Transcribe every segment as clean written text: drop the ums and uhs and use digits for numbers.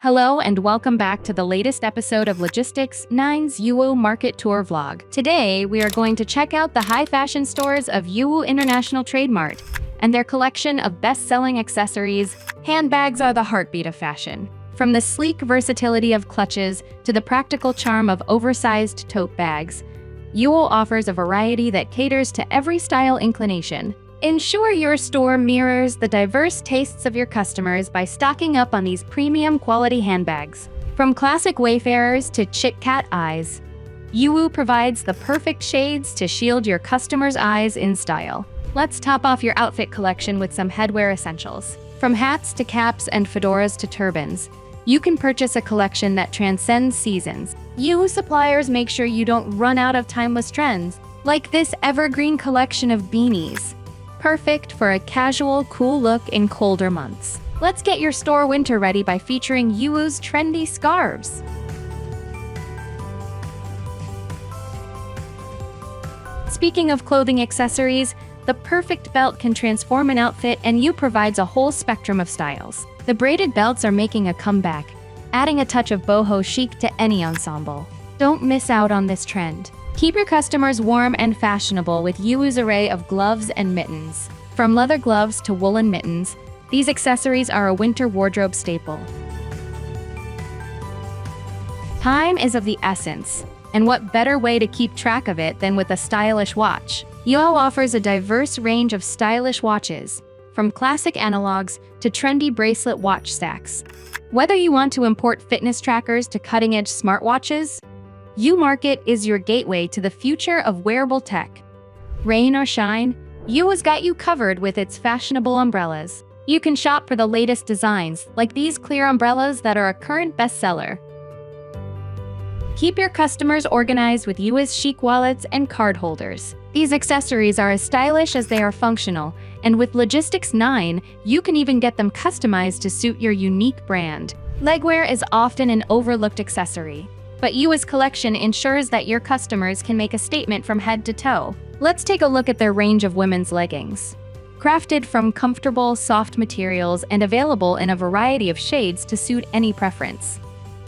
Hello and welcome back to the latest episode of Logistics 9's Yiwu Market Tour Vlog. Today, we are going to check out the high fashion stores of Yiwu International Trade Mart and their collection of best-selling accessories. Handbags are the heartbeat of fashion. From the sleek versatility of clutches to the practical charm of oversized tote bags, Yiwu offers a variety that caters to every style inclination. Ensure your store mirrors the diverse tastes of your customers by stocking up on these premium quality handbags. From classic wayfarers to chit-cat eyes, Yiwu provides the perfect shades to shield your customers' eyes in style. Let's top off your outfit collection with some headwear essentials. From hats to caps and fedoras to turbans, you can purchase a collection that transcends seasons. Yiwu suppliers make sure you don't run out of timeless trends, like this evergreen collection of beanies. Perfect for a casual, cool look in colder months. Let's get your store winter ready by featuring Yiwu's trendy scarves. Speaking of clothing accessories, the perfect belt can transform an outfit, and Yiwu provides a whole spectrum of styles. The braided belts are making a comeback, adding a touch of boho chic to any ensemble. Don't miss out on this trend. Keep your customers warm and fashionable with Yiwu's array of gloves and mittens. From leather gloves to woolen mittens, these accessories are a winter wardrobe staple. Time is of the essence, and what better way to keep track of it than with a stylish watch? Yiwu offers a diverse range of stylish watches, from classic analogs to trendy bracelet watch stacks. Whether you want to import fitness trackers to cutting-edge smartwatches, Yiwu Market is your gateway to the future of wearable tech. Rain or shine, Yiwu's got you covered with its fashionable umbrellas. You can shop for the latest designs, like these clear umbrellas that are a current bestseller. Keep your customers organized with Yiwu's chic wallets and card holders. These accessories are as stylish as they are functional, and with Logistics 9, you can even get them customized to suit your unique brand. Legwear is often an overlooked accessory, but Yiwu's collection ensures that your customers can make a statement from head to toe. Let's take a look at their range of women's leggings. Crafted from comfortable, soft materials and available in a variety of shades to suit any preference.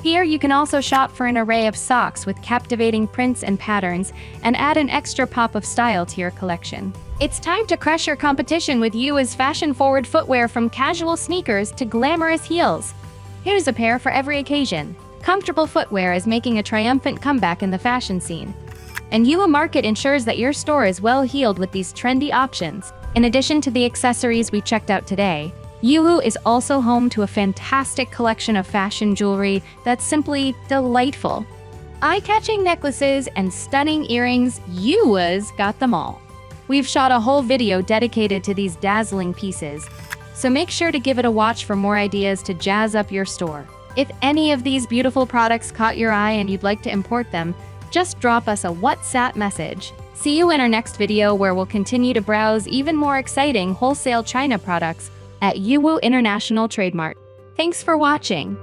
Here you can also shop for an array of socks with captivating prints and patterns and add an extra pop of style to your collection. It's time to crush your competition with Yiwu's fashion-forward footwear, from casual sneakers to glamorous heels. Here's a pair for every occasion. Comfortable footwear is making a triumphant comeback in the fashion scene, and Yiwu Market ensures that your store is well-heeled with these trendy options. In addition to the accessories we checked out today, Yiwu is also home to a fantastic collection of fashion jewelry that's simply delightful. Eye-catching necklaces and stunning earrings, Yiwu's got them all. We've shot a whole video dedicated to these dazzling pieces, so make sure to give it a watch for more ideas to jazz up your store. If any of these beautiful products caught your eye and you'd like to import them, just drop us a WhatsApp message. See you in our next video, where we'll continue to browse even more exciting wholesale China products at Yiwu International Trade Mart. Thanks for watching.